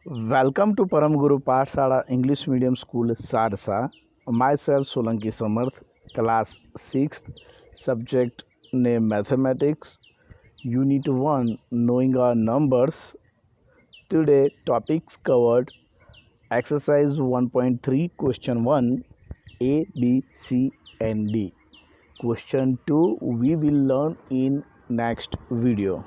Welcome to Param Guru Pathshala English Medium School Sarsa. Myself Solanki Samarth, class 6th, subject name Mathematics, Unit 1 Knowing Our Numbers. Today topics covered exercise 1.3 question 1 A, B, C and D. Question 2 we will learn in next video.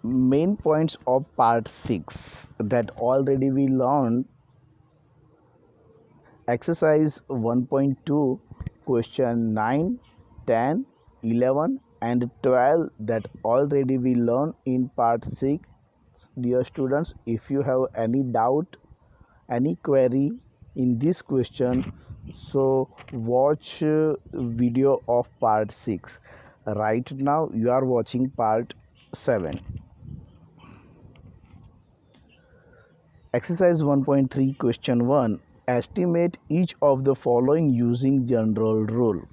Main points of part 6 that already we learned. Exercise 1.2 question 9, 10, 11 and 12 that already we learned in part 6. Dear students, if you have any doubt, any query in this question, so watch video of part 6. Right now you are watching part 7. Exercise 1.3 question 1. Estimate each of the following using general rule.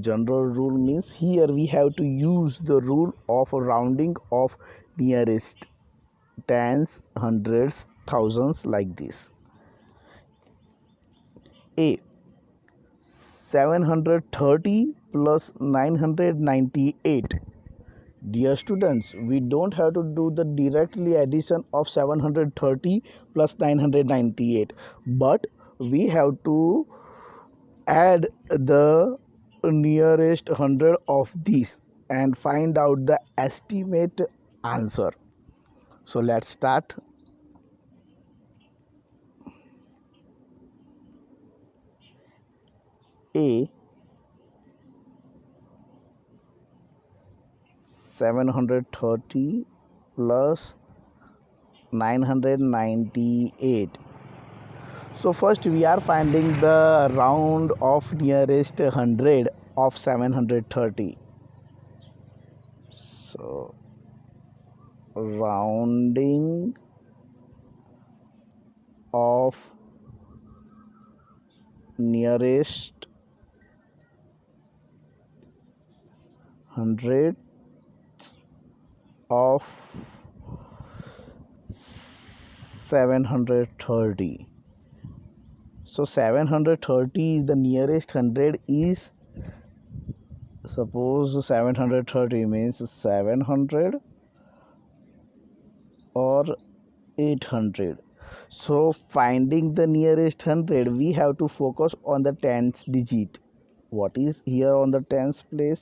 General rule means here we have to use the rule of rounding of nearest tens, hundreds, thousands like this. A. 730 plus 998. Dear students, we don't have to do the directly addition of 730 plus 998, but we have to add the nearest 100 of these and find out the estimate answer. So let's start. A. 730 plus 998. So first we are finding the round of nearest 100 of 730. So rounding of nearest 100 of 730. So 730 is the nearest 100 is, suppose 730 means 700 or 800. So finding the nearest 100 we have to focus on the tens digit. What is here on the tens place?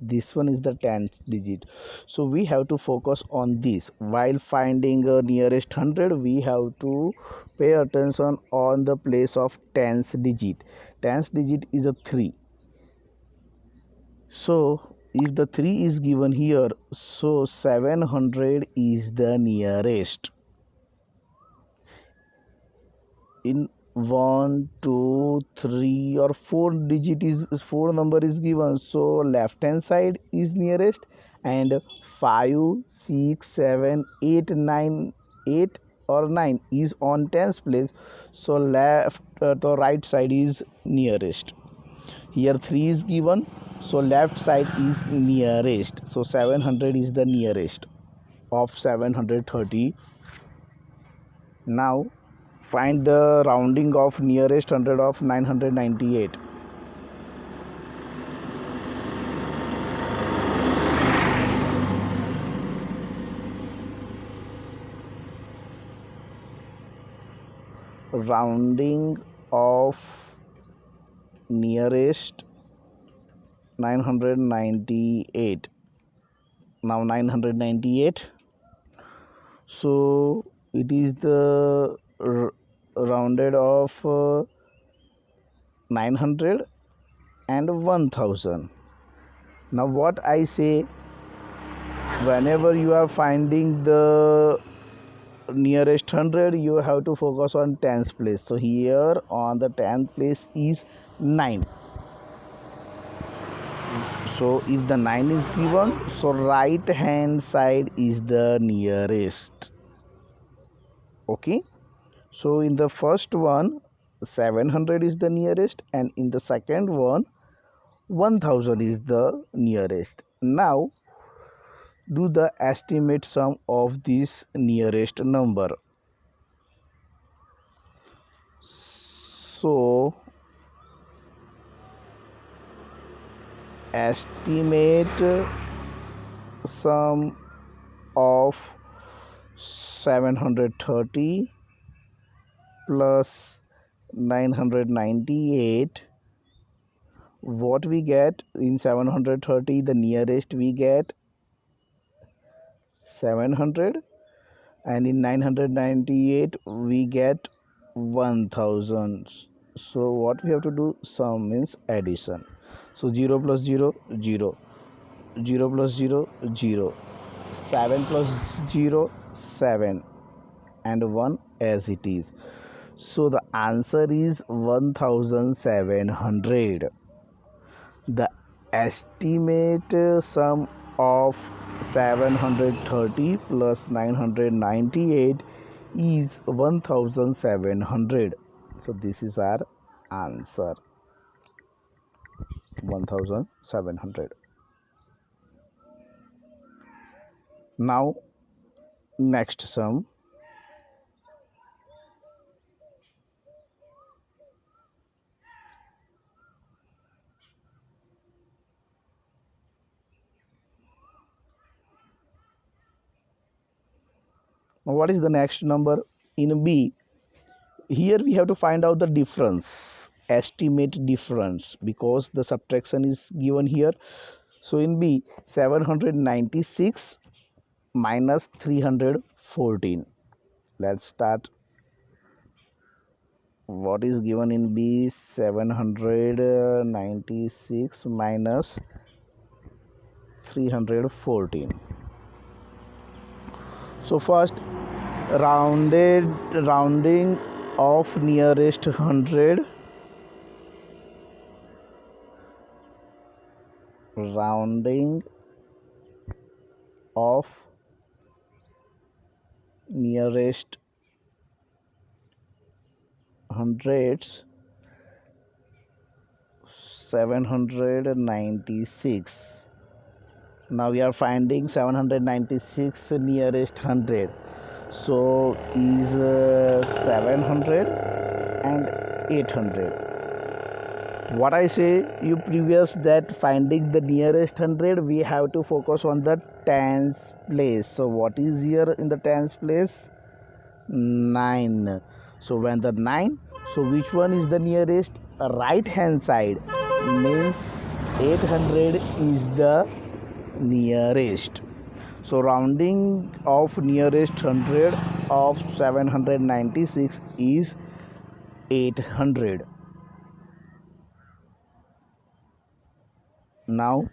This one is the tens digit, so we have to focus on this. While finding a nearest 100 we have to pay attention on the place of tens digit. Tens digit is a 3. So if the 3 is given here, so 700 is the nearest. In 1, 2, 3 or 4 digit is 4 number is given, so left hand side is nearest, and 5, 6, 7, 8, 9, 8 or 9 is on tens place, so left to right side is nearest. Here 3 is given, so left side is nearest, so 700 is the nearest of 730. Now find the rounding of nearest 100 of 998. Rounding of nearest 998. Now 998. So it is the rounded of 900 and 1000. Now what I say, whenever you are finding the nearest 100 you have to focus on tens place. So here on the 10th place is 9. So if the 9 is given, so right hand side is the nearest. Okay, so in the first one 700 is the nearest, and in the second one 1000 is the nearest. Now do the estimate sum of this nearest number. So estimate sum of 730 plus 998. What we get in 730? The nearest we get 700, and in 998 we get 1000. So what we have to do? Sum means addition. So 0 plus 0, 0, 0 plus 0, 0, 7 plus 0, 7, and 1 as it is. So the answer is 1700. The estimate sum of 730 plus 998 is 1700. So this is our answer, 1700. Now next sum. What is the next number? In B, here we have to find out the difference, estimate difference, because the subtraction is given here. So in B, 796 minus 314. Let's start. What is given in B? 796 minus 314. So first, rounding of nearest 100, rounding of nearest hundreds, 796. Now we are finding 796 nearest 100. So is 700 and 800. What I say you previous, that finding the nearest 100 we have to focus on the tens place. So what is here in the tens place? 9. So when the 9, so which one is the nearest? Right hand side, means 800 is the nearest. So rounding of nearest 100 of 796 is 800. Now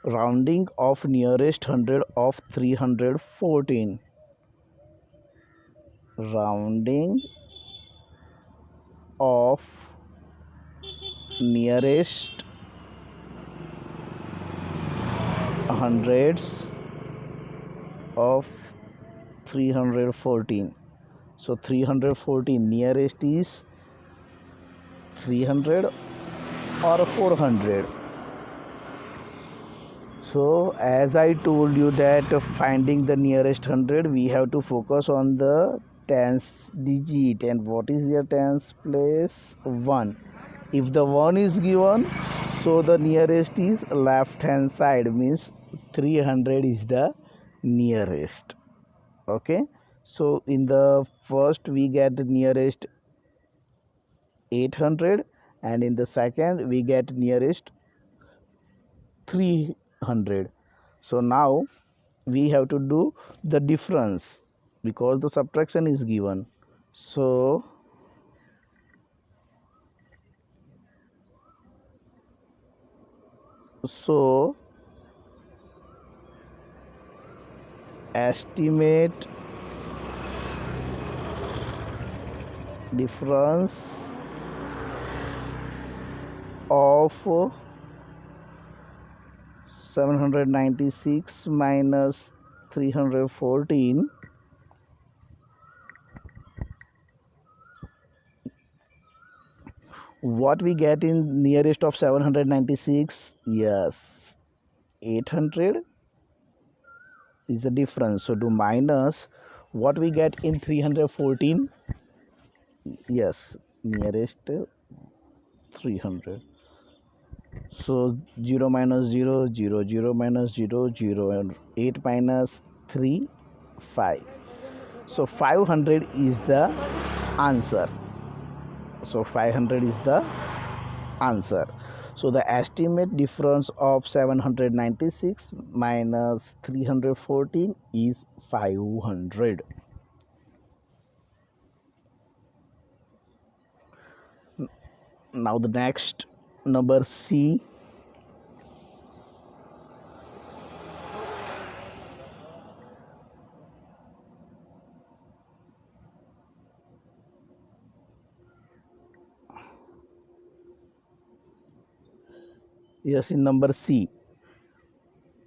rounding of nearest 100 of 314. Rounding of nearest hundreds of 314. So 314 nearest is 300 or 400. So as I told you that finding the nearest 100 we have to focus on the tens digit. And what is your tens place? 1. If the 1 is given, so the nearest is left hand side, means 300 is the nearest. Okay, so in the first we get the nearest 800, and in the second we get nearest 300. So now we have to do the difference because the subtraction is given. So estimate difference of 796 minus 314 . What we get in nearest of 796? Yes, 800 is the difference. So do minus what we get in 314. Yes, nearest 300. So 0 minus 0, 0, 0 minus 0, 0, and 8 minus 3, 5. So 500 is the answer. So 500 is the answer. So the estimate difference of 796 minus 314 is 500. Now the next number C. Yes, in number C.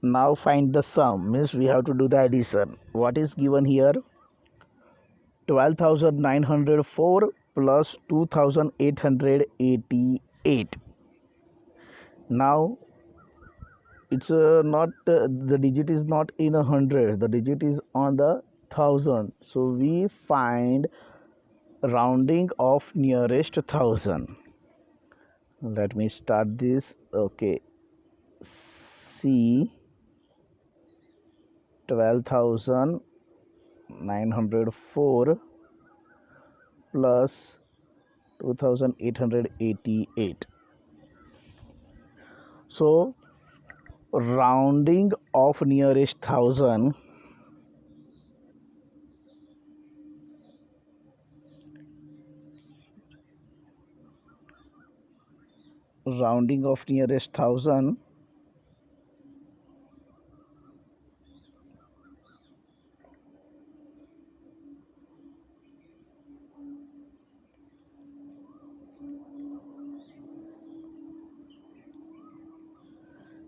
Now find the sum, means we have to do the addition. What is given here? 12,904 plus 2,888. Now it's not the digit is not in 100, the digit is on the 1000. So we find rounding of nearest 1000. Let me start this. Okay, C 12,904 plus 2,888. So rounding of nearest 1000, rounding of nearest 1000,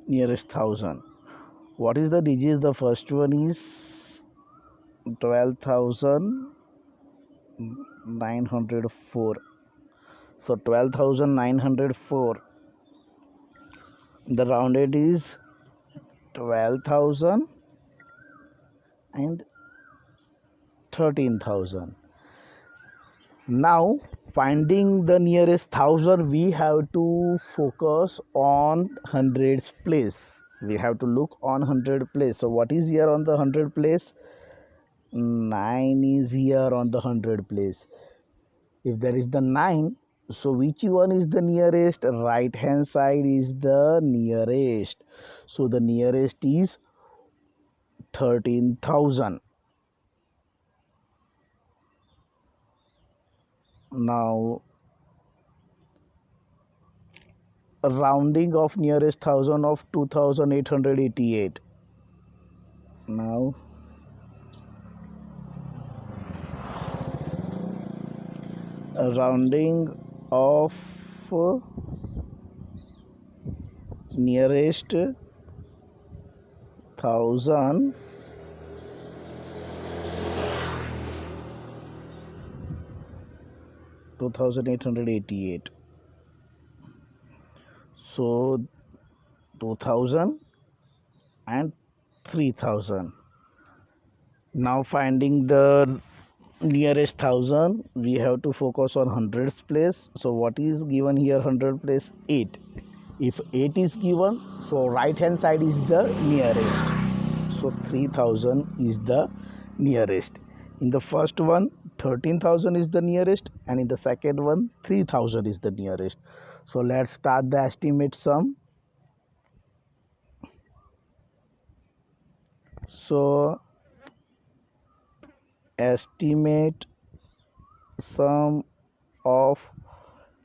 nearest 1000. What is the digits? The first one is 12,904. So 12,904. The rounded is 12,000 and 13,000. Now finding the nearest 1000, we have to focus on hundreds place. We have to look on 100 place. So what is here on the 100 place? 9 is here on the 100 place. If there is the 9, so which one is the nearest? Right hand side is the nearest. So the nearest is 13,000. Now rounding of nearest 1000 of 2,888. Now rounding of nearest 1000 2,888. So 2,000 and 3,000. Now finding the nearest 1000, we have to focus on hundreds place. So what is given here? 100 place 8. If 8 is given, so right hand side is the nearest. So 3,000 is the nearest. In the first one 13,000 is the nearest, and in the second one 3,000 is the nearest. So let's start the estimate sum. So estimate sum of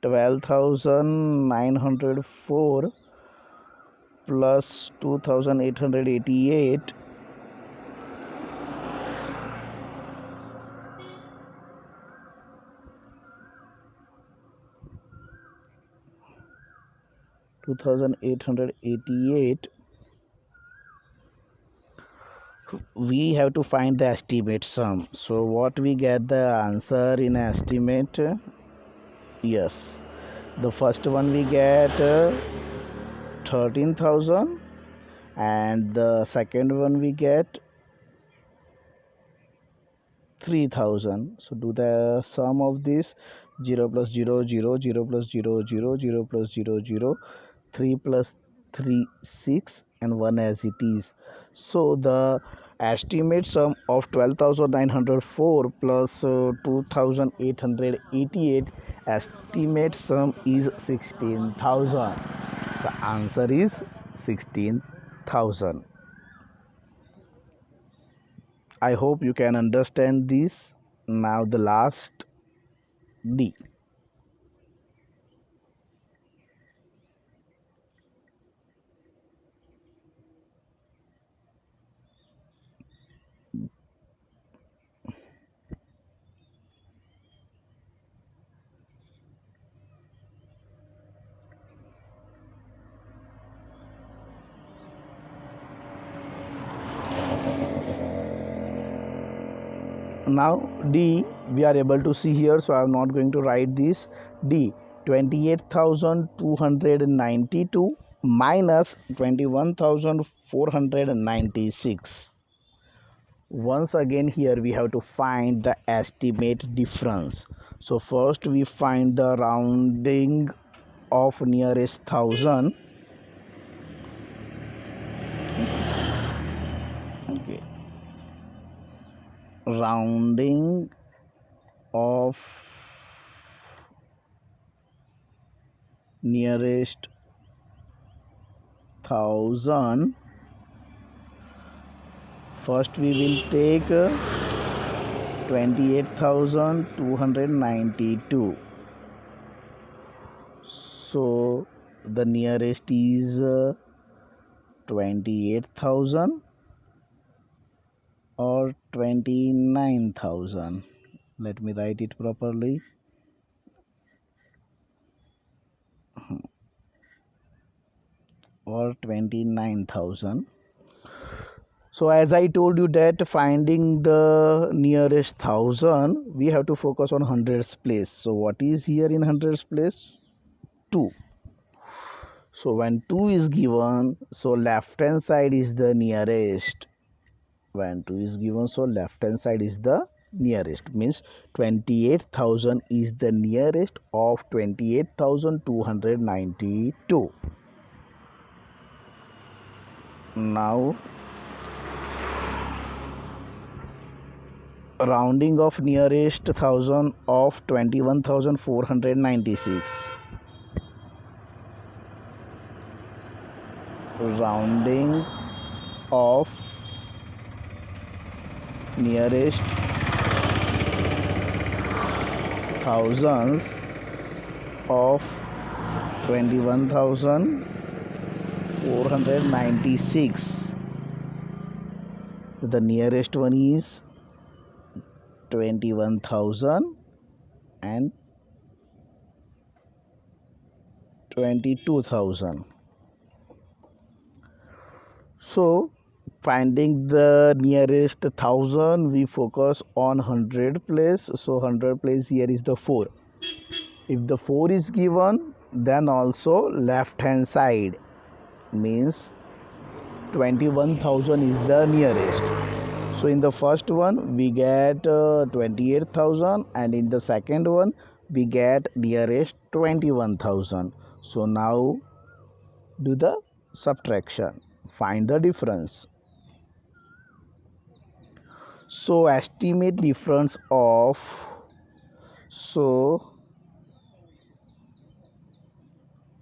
12,904 plus 2,888 2,888. We have to find the estimate sum. So what we get the answer in estimate? Yes, The first one we get 13,000, and the second one we get 3,000. So do the sum of this: 0 plus 0 0, 0 plus 0 0, 0 plus 0 0, 3 plus 3 6, and 1 as it is. So the estimate sum of 12,904 plus 2,888, estimate sum is 16,000. The answer is 16,000. I hope you can understand this. Now the last D. Now D we are able to see here, so I am not going to write this. D, 28,292 minus 21,496. Once again here we have to find the estimate difference. So first we find the rounding of nearest thousand. Okay, rounding of nearest thousand. First we will take 28,292. So the nearest is 28,000 or 29,000. Let me write it properly. Or 29,000. So as I told you that finding the nearest thousand, we have to focus on hundreds place. So what is here in hundreds place? 2. So when 2 is given, so left hand side is the nearest. When 2 is given, so left hand side is the nearest, means 28,000 is the nearest of 28,292. Now rounding of nearest thousand of 21,496. Rounding of nearest thousands of 21,496. The nearest one is 21,000 and 22,000. So finding the nearest thousand, we focus on 100 place. So 100 place here is the 4. If the 4 is given, then also left hand side, means 21,000 is the nearest. So in the first one we get 28,000, and in the second one we get nearest 21,000. So now do the subtraction, find the difference. So estimate difference of, so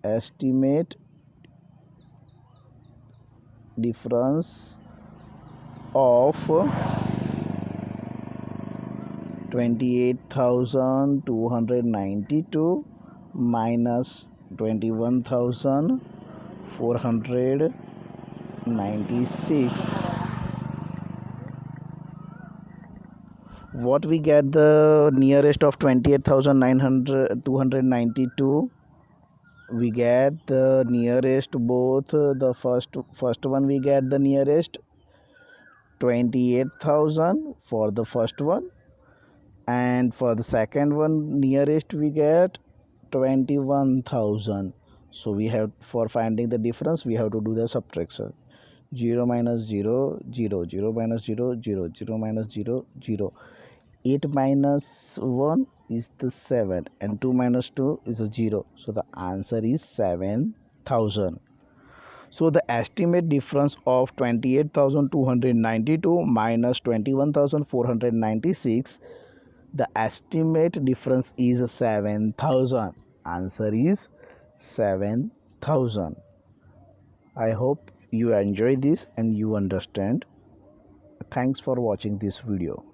estimate difference of 28,292 minus 21,496. What we get the nearest of 28,292? We get the nearest both. The first one we get the nearest 28,000 for the first one, and for the second one nearest we get 21,000. So we have, for finding the difference, we have to do the subtraction. 0 minus 0, 0, 0 minus 0, 0, 0 minus 0, 0. 8 minus 1 is the 7 and 2 minus 2 is a 0. So the answer is 7,000. So the estimate difference of 28,292 minus 21,496, the estimate difference is 7,000. Answer is 7,000. I hope you enjoy this and you understand. Thanks for watching this video.